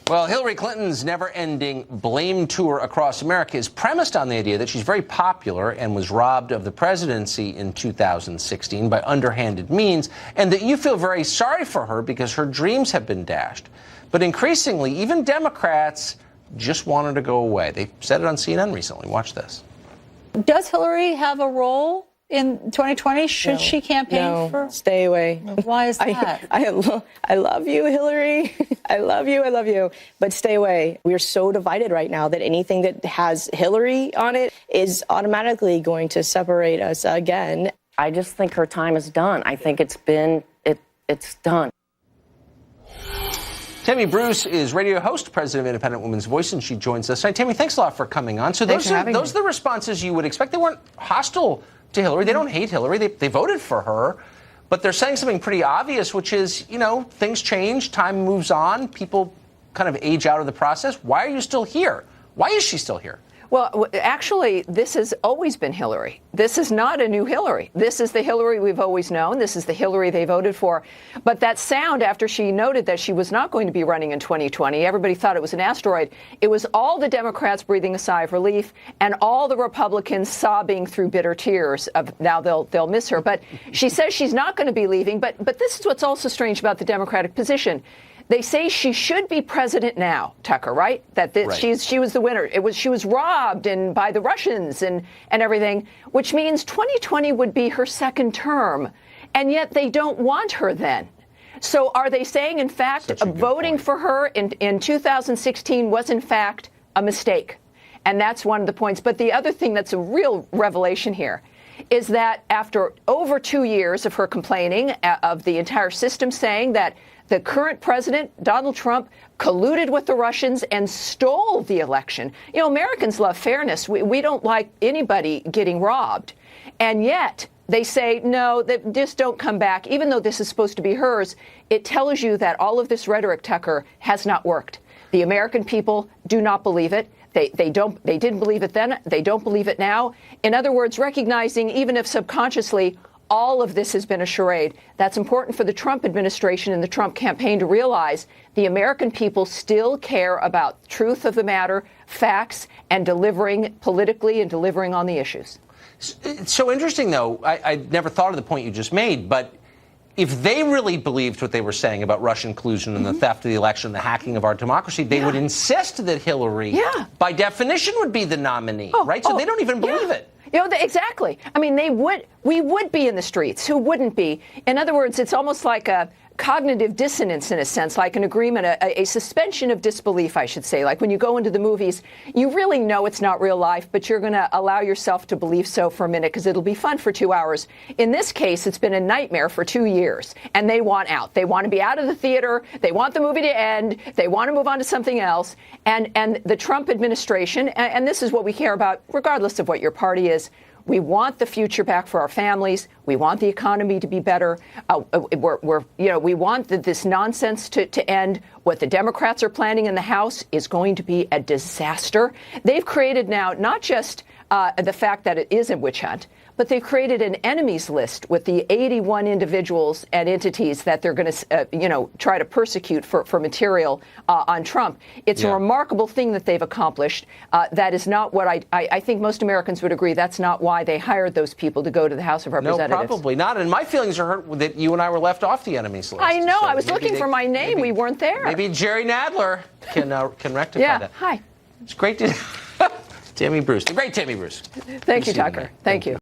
Well, Hillary Clinton's never-ending blame tour across America is premised on the idea that she's very popular and was robbed of the presidency in 2016 by underhanded means, and that you feel very sorry for her because her dreams have been dashed. But increasingly, even Democrats just want her to go away. They said it on CNN recently. Watch this. Does Hillary have a role in 2020? Should she campaign for? Stay away. Why is that? I love you, Hillary. I love you. But stay away. We're so divided right now that anything that has Hillary on it is automatically going to separate us again. I just think her time is done. I think it's done. Tammy Bruce is radio host, president of Independent Women's Voice, and she joins us tonight. Tammy, thanks a lot for coming on. So those are the responses you would expect. They weren't hostile to Hillary. They don't hate Hillary. They voted for her. But they're saying something pretty obvious, which is, things change, time moves on, people kind of age out of the process. Why are you still here? Why is she still here? Well, actually, this has always been Hillary. This is not a new Hillary. This is the Hillary we've always known. This is the Hillary they voted for. But that sound after she noted that she was not going to be running in 2020, everybody thought it was an asteroid. It was all the Democrats breathing a sigh of relief and all the Republicans sobbing through bitter tears of now they'll miss her. But she says she's not going to be leaving. But this is what's also strange about the Democratic position. They say she should be president now, Tucker, right? Right. She was the winner. She was robbed by the Russians and everything, which means 2020 would be her second term. And yet they don't want her then. So are they saying, in fact, voting for her in 2016 was, in fact, a mistake? And that's one of the points. But the other thing that's a real revelation here is that after over 2 years of her complaining, of the entire system saying that the current president, Donald Trump, colluded with the Russians and stole the election. Americans love fairness. We don't like anybody getting robbed. And yet they say, no, just don't come back. Even though this is supposed to be hers, it tells you that all of this rhetoric, Tucker, has not worked. The American people do not believe it. They didn't believe it then. They don't believe it now. In other words, recognizing, even if subconsciously, all of this has been a charade. That's important for the Trump administration and the Trump campaign to realize the American people still care about truth of the matter, facts, and delivering politically and delivering on the issues. It's so interesting, though. I never thought of the point you just made, but if they really believed what they were saying about Russian collusion and the theft of the election, the hacking of our democracy, they would insist that Hillary, by definition, would be the nominee, right? So they don't even believe it. Exactly. I mean, we would be in the streets. Who wouldn't be? In other words, it's almost like a cognitive dissonance in a sense, like an agreement, a suspension of disbelief, I should say. Like when you go into the movies, you really know it's not real life, but you're going to allow yourself to believe so for a minute because it'll be fun for 2 hours. In this case, it's been a nightmare for 2 years, and they want out. They want to be out of the theater. They want the movie to end. They want to move on to something else. And the Trump administration, and this is what we care about, regardless of what your party is, we want the future back for our families. We want the economy to be better. We want this nonsense to end. What the Democrats are planning in the House is going to be a disaster. They've created now not just the fact that it is a witch hunt, but they've created an enemies list with the 81 individuals and entities that they're going to, try to persecute for material on Trump. It's a remarkable thing that they've accomplished. That is not what I think most Americans would agree. That's not why they hired those people to go to the House of Representatives. No, probably not. And my feelings are hurt that you and I were left off the enemies list. I know. So I was looking for my name. We weren't there. Maybe Jerry Nadler can rectify that. Hi. It's great to Tammy Bruce. The great Tammy Bruce. Thank you, Tucker. Thank you.